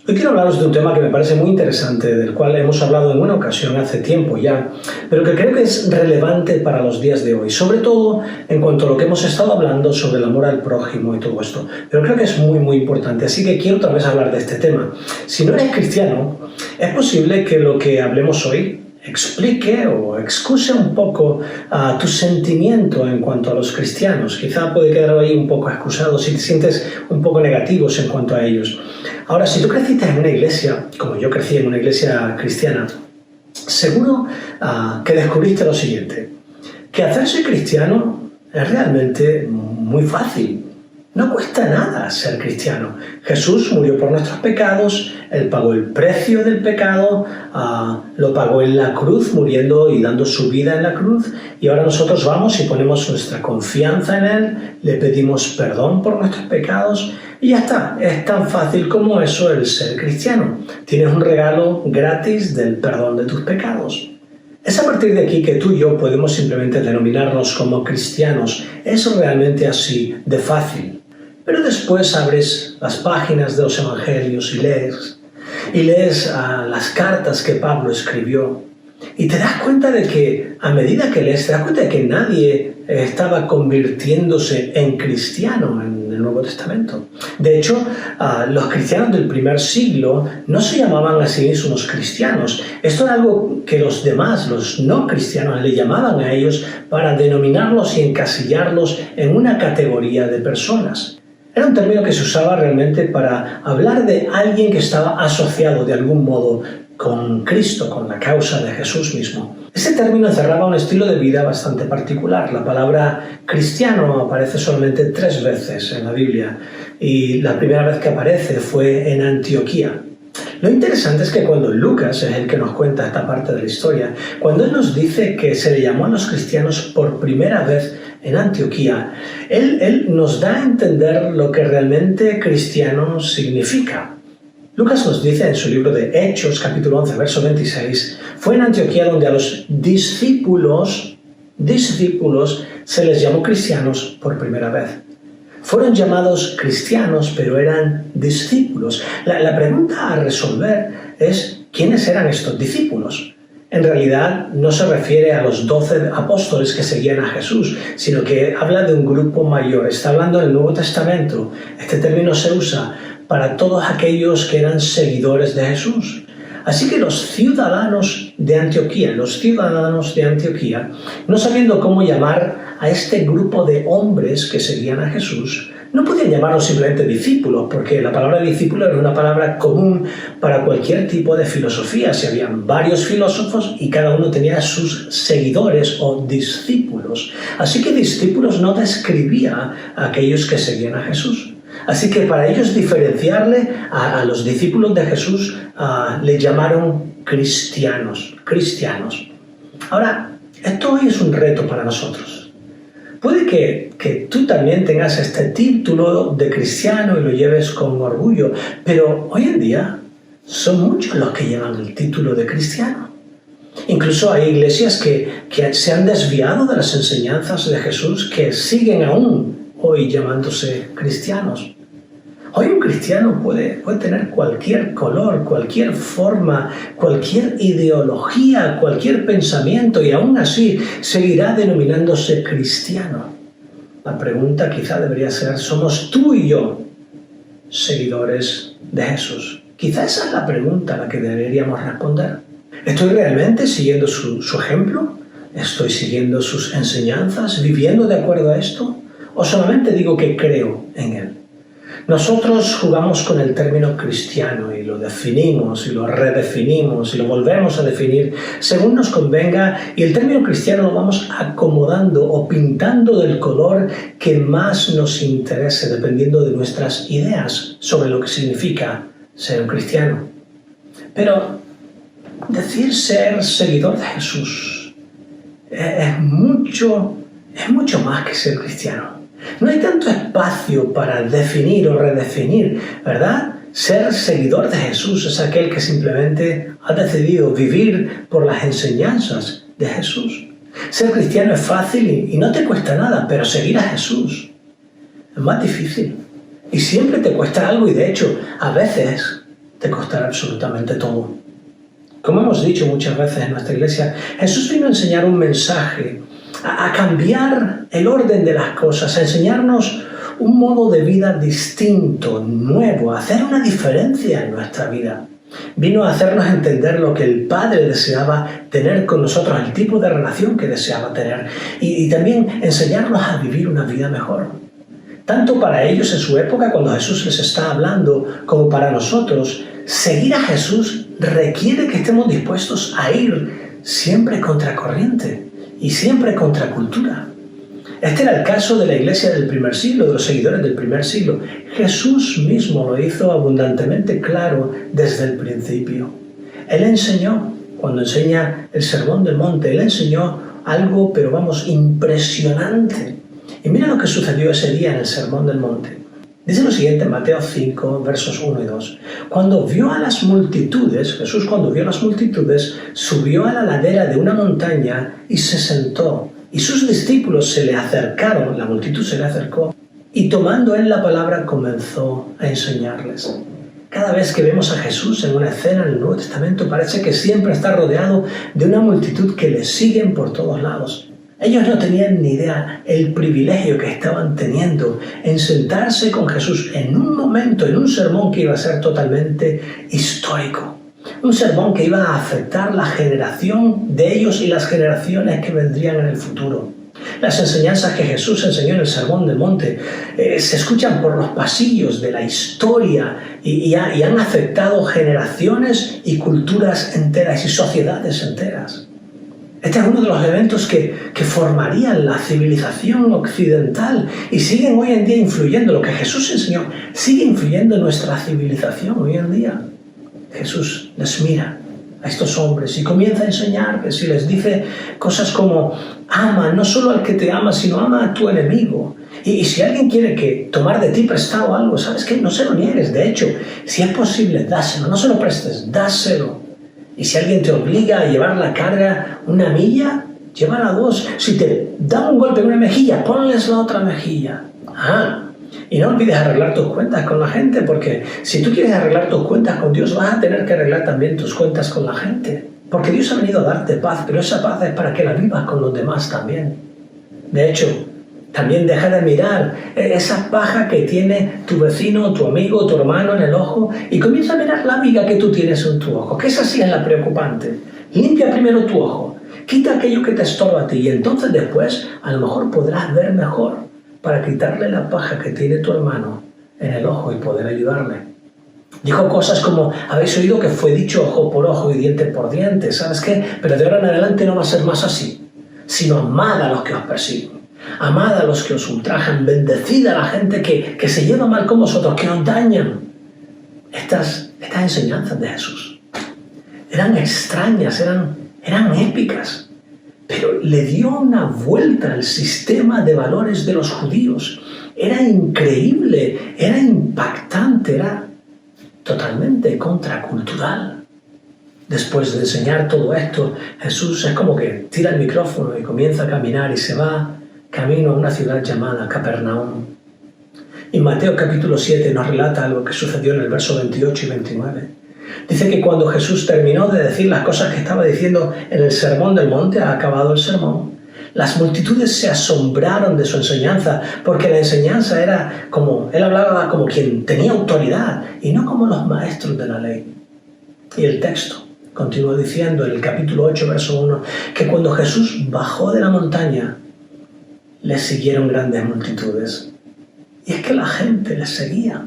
Hoy quiero hablaros de un tema que me parece muy interesante, del cual hemos hablado en una ocasión hace tiempo ya, pero que creo que es relevante para los días de hoy, sobre todo en cuanto a lo que hemos estado hablando sobre el amor al prójimo y todo esto. Pero creo que es muy importante, así que quiero otra vez hablar de este tema. Si no eres cristiano, es posible que lo que hablemos hoy explique o excuse un poco tu sentimiento en cuanto a los cristianos. Quizá puede quedar ahí un poco excusado si te sientes un poco negativos en cuanto a ellos. Ahora, si tú creciste en una iglesia, como yo crecí en una iglesia cristiana, seguro que descubriste lo siguiente, que hacerse cristiano es realmente muy fácil. No cuesta nada ser cristiano. Jesús murió por nuestros pecados, Él pagó el precio del pecado, lo pagó en la cruz, muriendo y dando su vida en la cruz, y ahora nosotros vamos y ponemos nuestra confianza en Él, le pedimos perdón por nuestros pecados, y ya está. Es tan fácil como eso el ser cristiano. Tienes un regalo gratis del perdón de tus pecados. Es a partir de aquí que tú y yo podemos simplemente denominarnos como cristianos. Es realmente así de fácil. Pero después abres las páginas de los evangelios y lees las cartas que Pablo escribió y te das cuenta de que a medida que lees, te das cuenta de que nadie estaba convirtiéndose en cristiano en el Nuevo Testamento. De hecho, los cristianos del primer siglo no se llamaban a sí mismos cristianos. Esto era algo que los demás, los no cristianos, le llamaban a ellos para denominarlos y encasillarlos en una categoría de personas. Era un término que se usaba realmente para hablar de alguien que estaba asociado de algún modo con Cristo, con la causa de Jesús mismo. Este término encerraba un estilo de vida bastante particular. La palabra cristiano aparece solamente 3 veces en la Biblia y la primera vez que aparece fue en Antioquía. Lo interesante es que cuando Lucas es el que nos cuenta esta parte de la historia, cuando él nos dice que se le llamó a los cristianos por primera vez en Antioquía, él nos da a entender lo que realmente cristiano significa. Lucas nos dice en su libro de Hechos, capítulo 11, verso 26, fue en Antioquía donde a los discípulos se les llamó cristianos por primera vez. Fueron llamados cristianos, pero eran discípulos. La pregunta a resolver es, ¿quiénes eran estos discípulos? En realidad no se refiere a los 12 apóstoles que seguían a Jesús, sino que habla de un grupo mayor. Está hablando del Nuevo Testamento. Este término se usa para todos aquellos que eran seguidores de Jesús. Así que los ciudadanos de Antioquía, no sabiendo cómo llamar a este grupo de hombres que seguían a Jesús, no podían llamarlos simplemente discípulos, porque la palabra discípulo era una palabra común para cualquier tipo de filosofía. Si habían varios filósofos y cada uno tenía sus seguidores o discípulos. Así que discípulos no describía a aquellos que seguían a Jesús. Así que para ellos diferenciarle a los discípulos de Jesús, le llamaron cristianos. Ahora, esto hoy es un reto para nosotros. Puede que tú también tengas este título de cristiano y lo lleves con orgullo, pero hoy en día son muchos los que llevan el título de cristiano. Incluso hay iglesias que se han desviado de las enseñanzas de Jesús, que siguen aún hoy llamándose cristianos. Hoy un cristiano puede tener cualquier color, cualquier forma, cualquier ideología, cualquier pensamiento y aún así seguirá denominándose cristiano. La pregunta quizá debería ser, ¿somos tú y yo seguidores de Jesús? Quizá esa es la pregunta a la que deberíamos responder. ¿Estoy realmente siguiendo su ejemplo? ¿Estoy siguiendo sus enseñanzas, viviendo de acuerdo a esto? ¿O solamente digo que creo en él? Nosotros jugamos con el término cristiano y lo definimos y lo redefinimos y lo volvemos a definir según nos convenga, y el término cristiano lo vamos acomodando o pintando del color que más nos interese dependiendo de nuestras ideas sobre lo que significa ser un cristiano. Pero decir ser seguidor de Jesús es mucho más que ser cristiano. No hay tanto espacio para definir o redefinir, ¿verdad? Ser seguidor de Jesús es aquel que simplemente ha decidido vivir por las enseñanzas de Jesús. Ser cristiano es fácil y no te cuesta nada, pero seguir a Jesús es más difícil. Y siempre te cuesta algo y de hecho, a veces te costará absolutamente todo. Como hemos dicho muchas veces en nuestra iglesia, Jesús vino a enseñar un mensaje, a cambiar el orden de las cosas, a enseñarnos un modo de vida distinto, nuevo, a hacer una diferencia en nuestra vida. Vino a hacernos entender lo que el Padre deseaba tener con nosotros, el tipo de relación que deseaba tener y también enseñarnos a vivir una vida mejor. Tanto para ellos en su época, cuando Jesús les está hablando, como para nosotros, seguir a Jesús requiere que estemos dispuestos a ir siempre contracorriente y siempre contra cultura. Este era el caso de la iglesia del primer siglo, de los seguidores del primer siglo. Jesús mismo lo hizo abundantemente claro desde el principio. Él enseñó, cuando enseña el Sermón del Monte, Él enseñó algo, pero vamos, impresionante. Y mira lo que sucedió ese día en el Sermón del Monte. Dice lo siguiente en Mateo 5, versos 1 y 2. Cuando vio a las multitudes, Jesús cuando vio a las multitudes, subió a la ladera de una montaña y se sentó. Y sus discípulos se le acercaron, la multitud se le acercó, y tomando él la palabra comenzó a enseñarles. Cada vez que vemos a Jesús en una escena en el Nuevo Testamento, parece que siempre está rodeado de una multitud que le siguen por todos lados. Ellos no tenían ni idea el privilegio que estaban teniendo en sentarse con Jesús en un momento, en un sermón que iba a ser totalmente histórico. Un sermón que iba a afectar la generación de ellos y las generaciones que vendrían en el futuro. Las enseñanzas que Jesús enseñó en el Sermón del Monte se escuchan por los pasillos de la historia y han afectado generaciones y culturas enteras y sociedades enteras. Este es uno de los eventos que formarían la civilización occidental y siguen hoy en día influyendo. Lo que Jesús enseñó sigue influyendo en nuestra civilización hoy en día. Jesús les mira a estos hombres y comienza a enseñarles y les dice cosas como ama no solo al que te ama, sino ama a tu enemigo. Y si alguien quiere tomar de ti prestado algo, ¿sabes qué? No se lo niegues. De hecho, si es posible, dáselo. No se lo prestes, dáselo. Y si alguien te obliga a llevar la carga una milla, llévala 2. Si te da un golpe en una mejilla, ponles la otra mejilla. Y no olvides arreglar tus cuentas con la gente, porque si tú quieres arreglar tus cuentas con Dios, vas a tener que arreglar también tus cuentas con la gente. Porque Dios ha venido a darte paz, pero esa paz es para que la vivas con los demás también. De hecho, también deja de mirar esa paja que tiene tu vecino, tu amigo, tu hermano en el ojo y comienza a mirar la viga que tú tienes en tu ojo, que esa sí es la preocupante. Limpia primero tu ojo, quita aquello que te estorba a ti y entonces después a lo mejor podrás ver mejor para quitarle la paja que tiene tu hermano en el ojo y poder ayudarle. Dijo cosas como, habéis oído que fue dicho ojo por ojo y diente por diente, ¿sabes qué? Pero de ahora en adelante no va a ser más así, sino amad a los que os persiguen. Amad a los que os ultrajan, bendecid a la gente que se lleva mal con vosotros, que os dañan. Estas enseñanzas de Jesús eran extrañas, eran épicas, pero le dio una vuelta al sistema de valores de los judíos. Era increíble, era impactante, era totalmente contracultural. Después de enseñar todo esto, Jesús es como que tira el micrófono y comienza a caminar y se va camino a una ciudad llamada Capernaum. Y Mateo capítulo 7 nos relata algo que sucedió en el verso 28 y 29. Dice que cuando Jesús terminó de decir las cosas que estaba diciendo en el Sermón del Monte, ha acabado el sermón, las multitudes se asombraron de su enseñanza, porque la enseñanza era como, él hablaba como quien tenía autoridad y no como los maestros de la ley. Y el texto continúa diciendo en el capítulo 8, verso 1, que cuando Jesús bajó de la montaña, le siguieron grandes multitudes. Y es que la gente le seguía.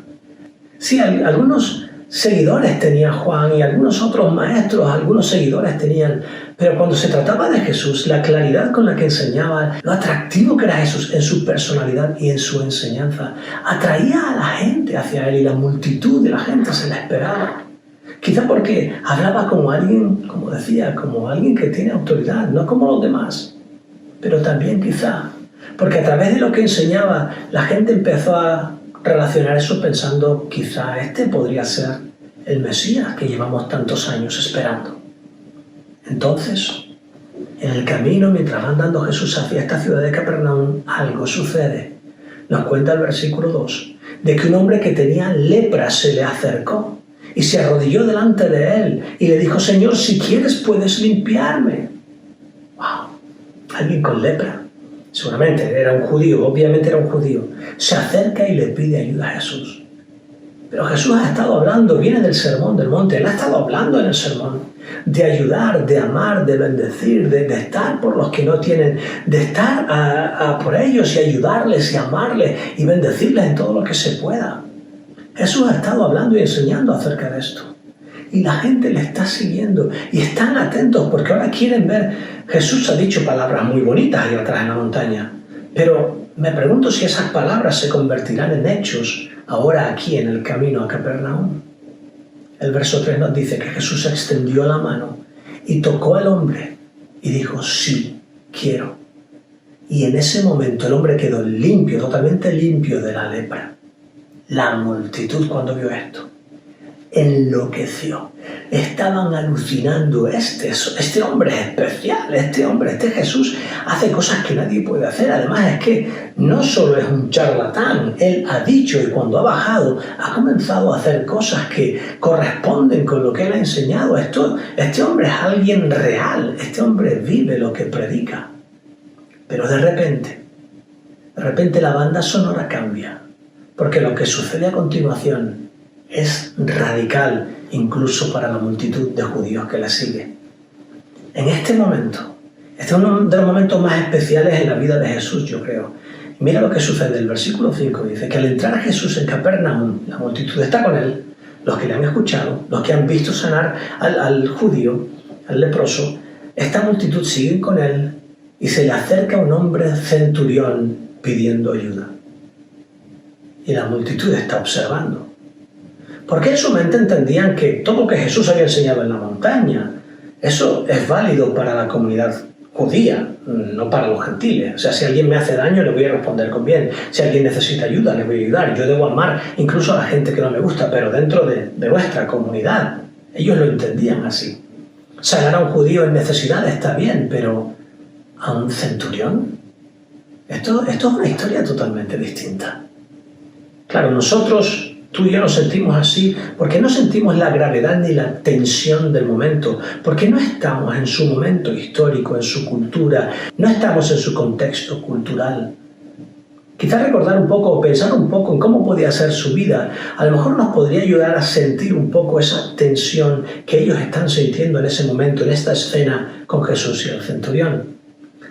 Sí, algunos seguidores tenía Juan y algunos otros maestros, algunos seguidores tenían, pero cuando se trataba de Jesús, la claridad con la que enseñaba, lo atractivo que era Jesús en su personalidad y en su enseñanza, atraía a la gente hacia él y la multitud de la gente se le esperaba. Quizá porque hablaba como alguien, como decía, como alguien que tiene autoridad, no como los demás, pero también quizá porque a través de lo que enseñaba, la gente empezó a relacionar eso pensando quizá este podría ser el Mesías que llevamos tantos años esperando. Entonces, en el camino, mientras va andando Jesús hacia esta ciudad de Capernaum, algo sucede. Nos cuenta el versículo 2, de que un hombre que tenía lepra se le acercó y se arrodilló delante de él y le dijo: Señor, si quieres puedes limpiarme. ¡Wow! Alguien con lepra. Seguramente era un judío, obviamente era un judío. Se acerca y le pide ayuda a Jesús. Pero Jesús ha estado hablando, viene del sermón del monte, él ha estado hablando en el sermón de ayudar, de amar, de bendecir, de estar por los que no tienen, de estar por ellos y ayudarles y amarles y bendecirles en todo lo que se pueda. Jesús ha estado hablando y enseñando acerca de esto. Y la gente le está siguiendo y están atentos porque ahora quieren ver. Jesús ha dicho palabras muy bonitas allá atrás en la montaña, pero me pregunto si esas palabras se convertirán en hechos ahora aquí en el camino a Capernaum. El verso 3 nos dice que Jesús extendió la mano y tocó al hombre y dijo: sí, quiero. Y en ese momento el hombre quedó limpio, totalmente limpio de la lepra. La multitud, cuando vio esto, enloqueció. Estaban alucinando. Este hombre es especial, este Jesús hace cosas que nadie puede hacer. Además es que no solo es un charlatán, él ha dicho y cuando ha bajado ha comenzado a hacer cosas que corresponden con lo que él ha enseñado. Este hombre es alguien real, este hombre vive lo que predica. Pero de repente la banda sonora cambia, porque lo que sucede a continuación es radical, incluso para la multitud de judíos que la sigue. En este momento, este es uno de los momentos más especiales en la vida de Jesús, yo creo. Mira lo que sucede. El versículo 5 dice que al entrar Jesús en Capernaum, la multitud está con él, los que le han escuchado, los que han visto sanar al judío, al leproso. Esta multitud sigue con él y se le acerca un hombre centurión pidiendo ayuda. Y la multitud está observando. Porque en su mente entendían que todo lo que Jesús había enseñado en la montaña, eso es válido para la comunidad judía, no para los gentiles. O sea, si alguien me hace daño, le voy a responder con bien. Si alguien necesita ayuda, le voy a ayudar. Yo debo amar incluso a la gente que no me gusta, pero dentro de nuestra comunidad. Ellos lo entendían así. Sanar a un judío en necesidad está bien, pero ¿a un centurión? Esto es una historia totalmente distinta. Claro, nosotros, tú y yo nos sentimos así porque no sentimos la gravedad ni la tensión del momento, porque no estamos en su momento histórico, en su cultura, no estamos en su contexto cultural. Quizás recordar un poco o pensar un poco en cómo podía ser su vida, a lo mejor nos podría ayudar a sentir un poco esa tensión que ellos están sintiendo en ese momento, en esta escena con Jesús y el centurión.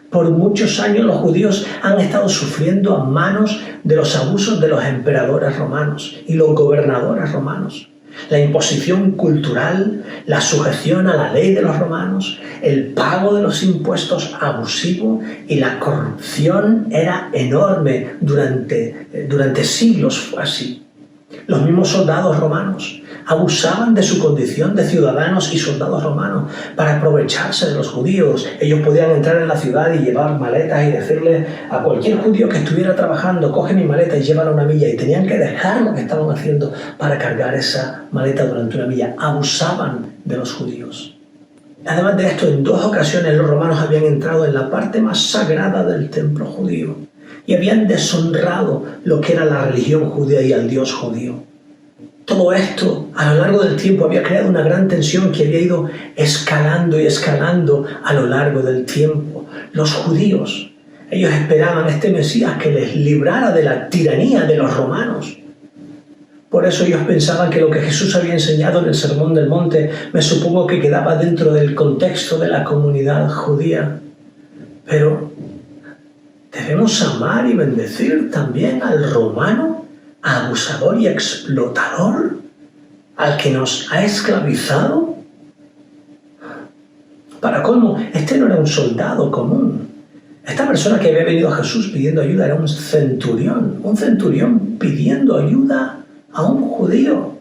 Por muchos años los judíos han estado sufriendo a manos de los abusos de los emperadores romanos y los gobernadores romanos. La imposición cultural, la sujeción a la ley de los romanos, el pago de los impuestos abusivo y la corrupción era enorme durante siglos. Fue así. Los mismos soldados romanos abusaban de su condición de ciudadanos y soldados romanos para aprovecharse de los judíos. Ellos podían entrar en la ciudad y llevar maletas y decirle a cualquier judío que estuviera trabajando: coge mi maleta y llévala una milla, y tenían que dejar lo que estaban haciendo para cargar esa maleta durante una milla. Abusaban de los judíos. Además de esto, en 2 ocasiones los romanos habían entrado en la parte más sagrada del templo judío y habían deshonrado lo que era la religión judía y al Dios judío. Todo esto, a lo largo del tiempo, había creado una gran tensión que había ido escalando y escalando a lo largo del tiempo. Los judíos, ellos esperaban a este Mesías que les librara de la tiranía de los romanos. Por eso ellos pensaban que lo que Jesús había enseñado en el Sermón del Monte, me supongo que quedaba dentro del contexto de la comunidad judía. Pero debemos amar y bendecir también al romano, abusador y explotador, al que nos ha esclavizado. Para colmo, este no era un soldado común. Esta persona que había venido a Jesús pidiendo ayuda era un centurión pidiendo ayuda a un judío.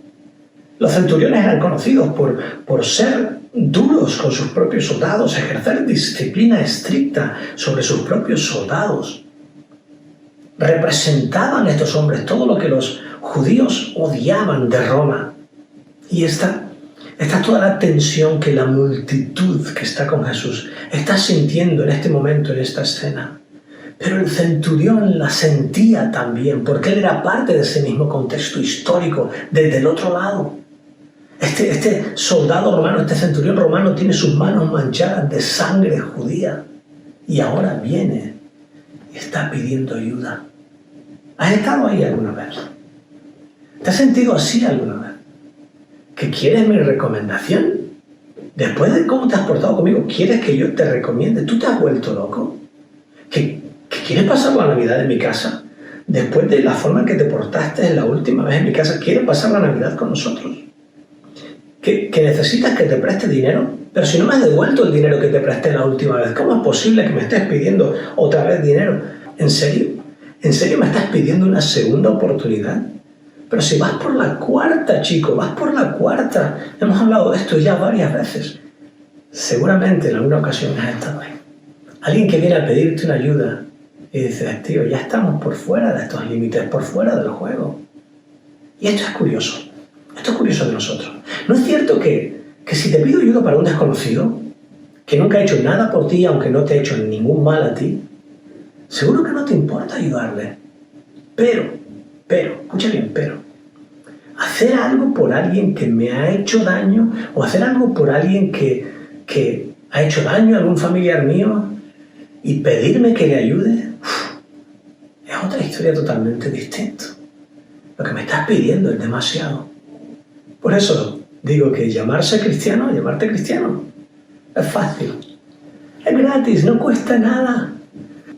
Los centuriones eran conocidos por ser duros con sus propios soldados, ejercer disciplina estricta sobre sus propios soldados. representaban estos hombres todo lo que los judíos odiaban de Roma. Y está toda la tensión que la multitud que está con Jesús está sintiendo en este momento, en esta escena. Pero el centurión la sentía también, porque él era parte de ese mismo contexto histórico, desde el otro lado. Este soldado romano, este centurión romano tiene sus manos manchadas de sangre judía y ahora viene y está pidiendo ayuda. ¿Has estado ahí alguna vez? ¿Te has sentido así alguna vez? ¿Que quieres mi recomendación? Después de cómo te has portado conmigo, ¿quieres que yo te recomiende? ¿Tú te has vuelto loco? ¿Que quieres pasar la Navidad en mi casa? Después de la forma en que te portaste la última vez en mi casa, ¿quieres pasar la Navidad con nosotros? ¿Que necesitas que te preste dinero? Pero si no me has devuelto el dinero que te presté la última vez, ¿cómo es posible que me estés pidiendo otra vez dinero? ¿En serio? ¿En serio me estás pidiendo una segunda oportunidad? Pero si vas por la cuarta, chico, vas por la cuarta. Hemos hablado de esto ya varias veces. Seguramente en alguna ocasión has estado ahí. Alguien que viene a pedirte una ayuda y dices, tío, ya estamos por fuera de estos límites, por fuera del juego. Y esto es curioso. Esto es curioso de nosotros. ¿No es cierto que si te pido ayuda para un desconocido, que nunca ha hecho nada por ti, aunque no te ha hecho ningún mal a ti, seguro que no te importa ayudarle? Pero, escucha bien, hacer algo por alguien que me ha hecho daño o hacer algo por alguien que ha hecho daño a algún familiar mío y pedirme que le ayude, es otra historia totalmente distinta. Lo que me estás pidiendo es demasiado. Por eso digo que llamarte cristiano, es fácil. Es gratis, no cuesta nada.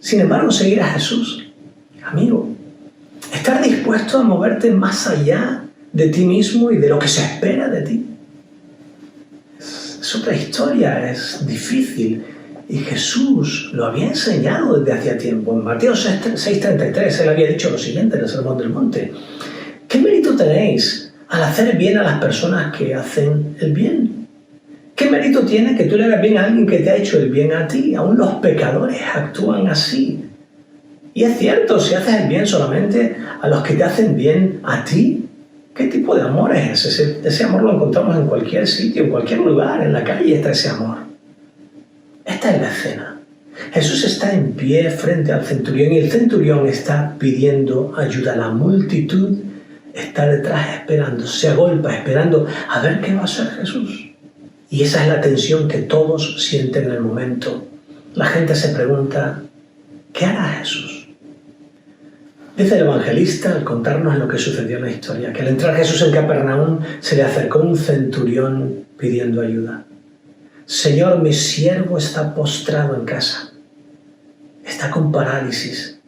Sin embargo, seguir a Jesús, amigo, estar dispuesto a moverte más allá de ti mismo y de lo que se espera de ti. Es otra historia, es difícil. Y Jesús lo había enseñado desde hacía tiempo. En Mateo 6:33 él había dicho lo siguiente en el Sermón del Monte. ¿Qué mérito tenéis al hacer bien a las personas que hacen el bien? ¿Qué mérito tiene que tú le hagas bien a alguien que te ha hecho el bien a ti? Aún los pecadores actúan así. Y es cierto, si haces el bien solamente a los que te hacen bien a ti, ¿qué tipo de amor es ese? Ese amor lo encontramos en cualquier sitio, en cualquier lugar, en la calle está ese amor. Esta es la escena. Jesús está en pie frente al centurión y el centurión está pidiendo ayuda. La multitud está detrás esperando, se agolpa esperando a ver qué va a hacer Jesús. Y esa es la tensión que todos sienten en el momento. La gente se pregunta, ¿qué hará Jesús? Dice el evangelista al contarnos lo que sucedió en la historia, que al entrar Jesús en Capernaum se le acercó un centurión pidiendo ayuda. Señor, mi siervo está postrado en casa, está con parálisis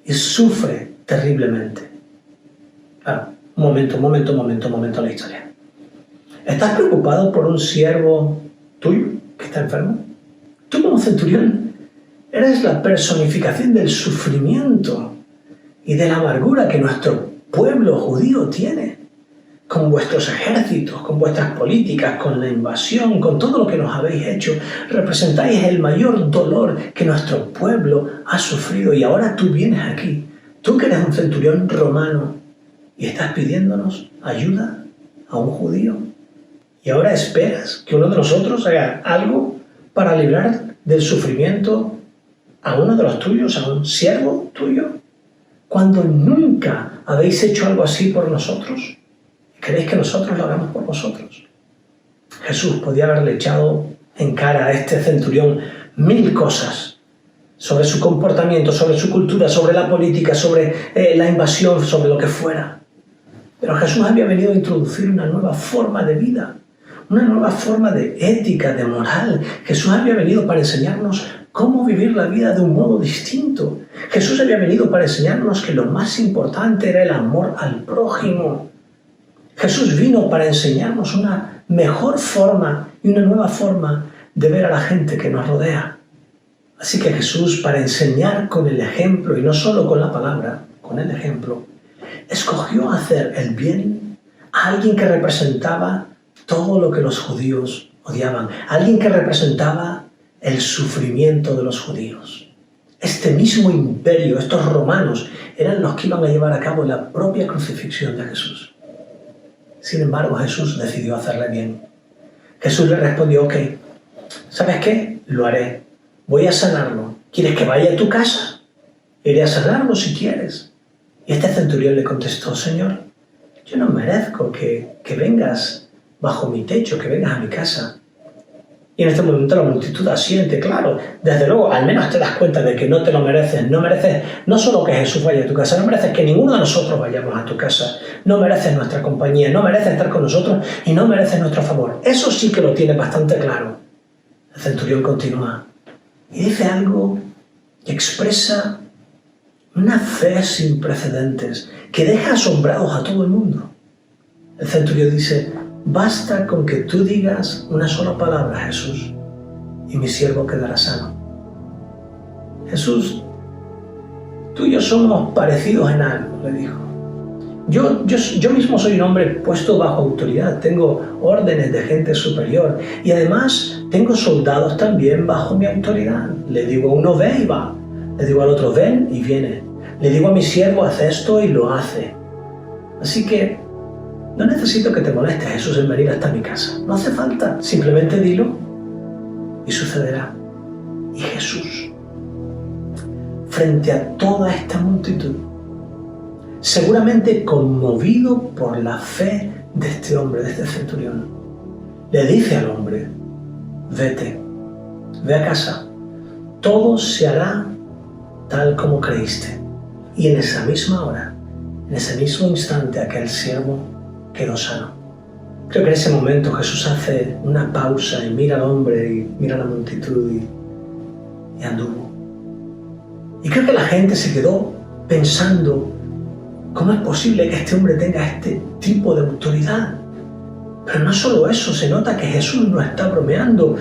y sufre terriblemente. Claro, un momento la historia. ¿Estás preocupado por un siervo tuyo que está enfermo? Tú como centurión eres la personificación del sufrimiento y de la amargura que nuestro pueblo judío tiene, con vuestros ejércitos, con vuestras políticas, con la invasión, con todo lo que nos habéis hecho. Representáis el mayor dolor que nuestro pueblo ha sufrido y ahora tú vienes aquí, tú que eres un centurión romano y estás pidiéndonos ayuda a un judío. Y ahora esperas que uno de nosotros haga algo para librar del sufrimiento a uno de los tuyos, a un siervo tuyo, cuando nunca habéis hecho algo así por nosotros. ¿Queréis que nosotros lo hagamos por vosotros? Jesús podía haberle echado en cara a este centurión 1000 cosas sobre su comportamiento, sobre su cultura, sobre la política, sobre la invasión, sobre lo que fuera. Pero Jesús había venido a introducir una nueva forma de vida, una nueva forma de ética, de moral. Jesús había venido para enseñarnos cómo vivir la vida de un modo distinto. Jesús había venido para enseñarnos que lo más importante era el amor al prójimo. Jesús vino para enseñarnos una mejor forma y una nueva forma de ver a la gente que nos rodea. Así que Jesús, para enseñar con el ejemplo, y no solo con la palabra, con el ejemplo, escogió hacer el bien a alguien que representaba todo lo que los judíos odiaban, alguien que representaba el sufrimiento de los judíos. Este mismo imperio, estos romanos, eran los que iban a llevar a cabo la propia crucifixión de Jesús. Sin embargo, Jesús decidió hacerle bien. Jesús le respondió, ok, ¿sabes qué? Lo haré. Voy a sanarlo. ¿Quieres que vaya a tu casa? Iré a sanarlo si quieres. Y este centurión le contestó, Señor, yo no merezco que vengas bajo mi techo, que vengas a mi casa. Y en este momento la multitud asiente, claro, desde luego, al menos te das cuenta de que no te lo mereces. No mereces no solo que Jesús vaya a tu casa, no mereces que ninguno de nosotros vayamos a tu casa. No mereces nuestra compañía, no mereces estar con nosotros y no mereces nuestro favor. Eso sí que lo tiene bastante claro. El centurión continúa y dice algo que expresa una fe sin precedentes, que deja asombrados a todo el mundo. El centurión dice, basta con que tú digas una sola palabra, Jesús, y mi siervo quedará sano. Jesús, tú y yo somos parecidos en algo, le dijo. Yo mismo soy un hombre puesto bajo autoridad, tengo órdenes de gente superior y además tengo soldados también bajo mi autoridad. Le digo a uno, ve y va. Le digo al otro, ven y viene. Le digo a mi siervo, haz esto y lo hace. Así que no necesito que te molestes, Jesús, en venir hasta mi casa. No hace falta. Simplemente dilo y sucederá. Y Jesús, frente a toda esta multitud, seguramente conmovido por la fe de este hombre, de este centurión, le dice al hombre, vete, ve a casa, todo se hará tal como creíste. Y en esa misma hora, en ese mismo instante, aquel siervo quedó sano. Creo que en ese momento Jesús hace una pausa y mira al hombre y mira a la multitud y anduvo. Y creo que la gente se quedó pensando, ¿cómo es posible que este hombre tenga este tipo de autoridad? Pero no solo eso, se nota que Jesús no está bromeando.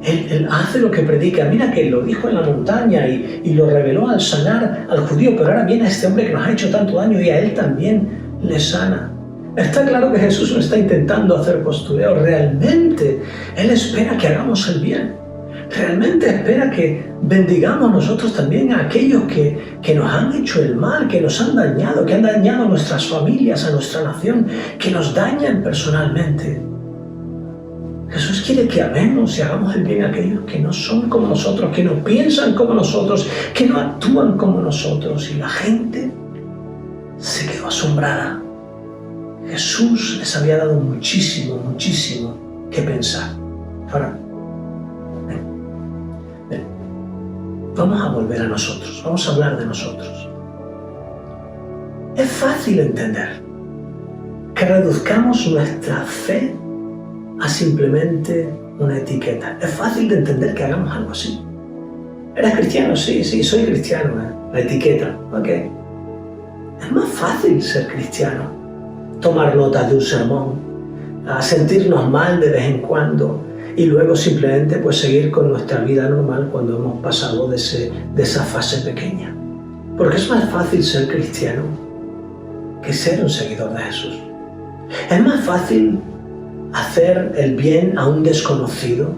Él hace lo que predica. Mira que lo dijo en la montaña y lo reveló al sanar al judío, pero ahora viene este hombre que nos ha hecho tanto daño y a él también le sana. Está claro que Jesús no está intentando hacer postureo. Realmente Él espera que hagamos el bien. Realmente espera que bendigamos nosotros también a aquellos que nos han hecho el mal, que nos han dañado, que han dañado a nuestras familias, a nuestra nación, que nos dañan personalmente. Jesús quiere que amemos y hagamos el bien a aquellos que no son como nosotros, que no piensan como nosotros, que no actúan como nosotros. Y la gente se quedó asombrada. Jesús les había dado muchísimo, muchísimo que pensar. Ahora, vamos a volver a nosotros, vamos a hablar de nosotros. Es fácil entender que reduzcamos nuestra fe a simplemente una etiqueta. Es fácil de entender que hagamos algo así. ¿Eres cristiano? Sí, soy cristiano. La etiqueta, ok. Es más fácil ser cristiano. Tomar notas de un sermón, a sentirnos mal de vez en cuando y luego simplemente pues seguir con nuestra vida normal cuando hemos pasado de esa fase pequeña. Porque es más fácil ser cristiano que ser un seguidor de Jesús. Es más fácil hacer el bien a un desconocido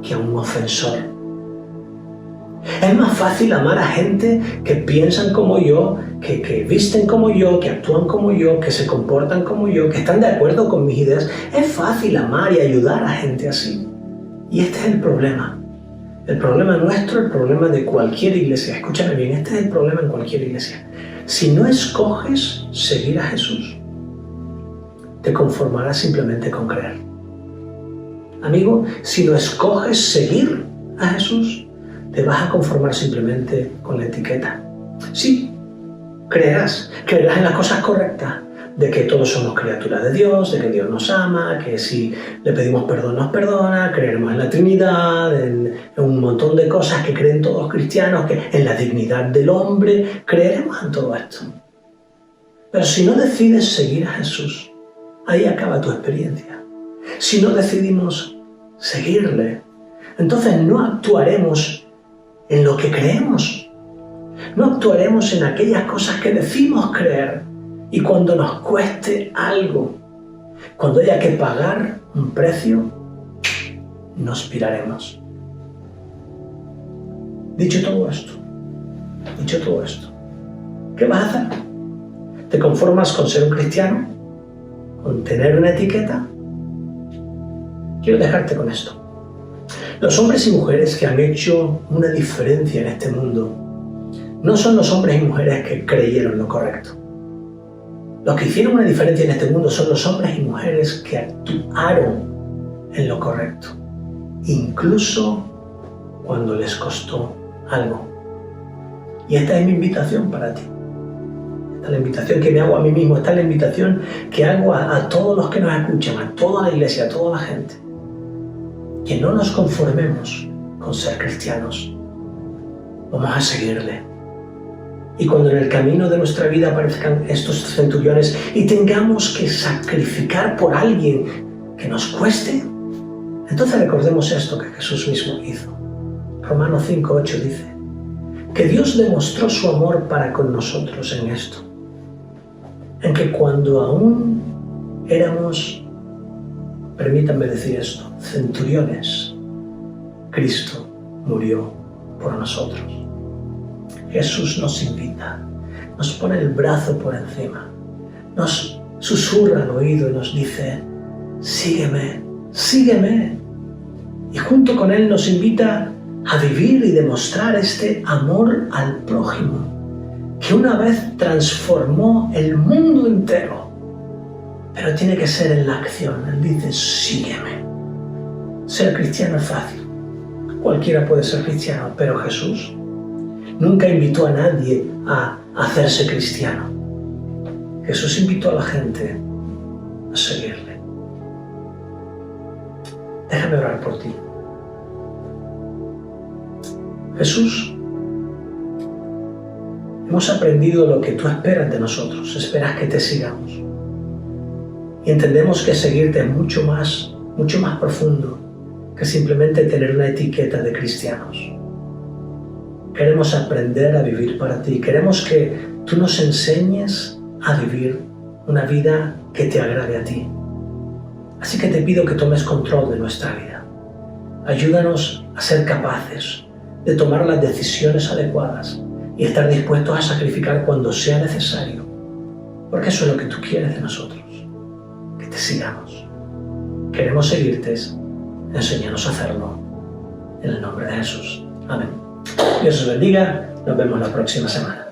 que a un ofensor. Es más fácil amar a gente que piensan como yo, que visten como yo, que actúan como yo, que se comportan como yo, que están de acuerdo con mis ideas. Es fácil amar y ayudar a gente así. Y este es el problema. El problema nuestro, el problema de cualquier iglesia. Escúchame bien, este es el problema en cualquier iglesia. Si no escoges seguir a Jesús, te conformarás simplemente con creer. Amigo, si no escoges seguir a Jesús, te vas a conformar simplemente con la etiqueta. Sí, creerás en las cosas correctas, de que todos somos criaturas de Dios, de que Dios nos ama, que si le pedimos perdón nos perdona, creeremos en la Trinidad, en un montón de cosas que creen todos cristianos, que en la dignidad del hombre, creeremos en todo esto. Pero si no decides seguir a Jesús, ahí acaba tu experiencia. Si no decidimos seguirle, entonces no actuaremos en lo que creemos. No actuaremos en aquellas cosas que decimos creer. Y cuando nos cueste algo, cuando haya que pagar un precio, nos piraremos. Dicho todo esto, ¿Qué vas a hacer? ¿Te conformas con ser un cristiano? ¿Con tener una etiqueta? Quiero dejarte con esto. Los hombres y mujeres que han hecho una diferencia en este mundo no son los hombres y mujeres que creyeron lo correcto. Los que hicieron una diferencia en este mundo son los hombres y mujeres que actuaron en lo correcto, incluso cuando les costó algo. Y esta es mi invitación para ti. Esta es la invitación que me hago a mí mismo, esta es la invitación que hago a todos los que nos escuchan, a toda la iglesia, a toda la gente. Que no nos conformemos con ser cristianos. Vamos a seguirle. Y cuando en el camino de nuestra vida aparezcan estos centuriones y tengamos que sacrificar por alguien que nos cueste, entonces recordemos esto que Jesús mismo hizo. Romanos 5:8 dice que Dios demostró su amor para con nosotros en esto, en que cuando aún éramos, permítanme decir esto, centuriones, Cristo murió por nosotros. Jesús nos invita, nos pone el brazo por encima, nos susurra al oído y nos dice, sígueme, sígueme. Y junto con Él nos invita a vivir y demostrar este amor al prójimo, que una vez transformó el mundo entero. Pero tiene que ser en la acción. Él dice, sígueme. Ser cristiano es fácil. Cualquiera puede ser cristiano, pero Jesús nunca invitó a nadie a hacerse cristiano. Jesús invitó a la gente a seguirle. Déjame orar por ti. Jesús, hemos aprendido lo que tú esperas de nosotros. Esperas que te sigamos. Y entendemos que seguirte es mucho más profundo que simplemente tener una etiqueta de cristianos. Queremos aprender a vivir para ti. Queremos que tú nos enseñes a vivir una vida que te agrade a ti. Así que te pido que tomes control de nuestra vida. Ayúdanos a ser capaces de tomar las decisiones adecuadas y estar dispuestos a sacrificar cuando sea necesario. Porque eso es lo que tú quieres de nosotros. Que te sigamos. Queremos seguirte. Enséñanos a hacerlo. En el nombre de Jesús. Amén. Dios os bendiga. Nos vemos la próxima semana.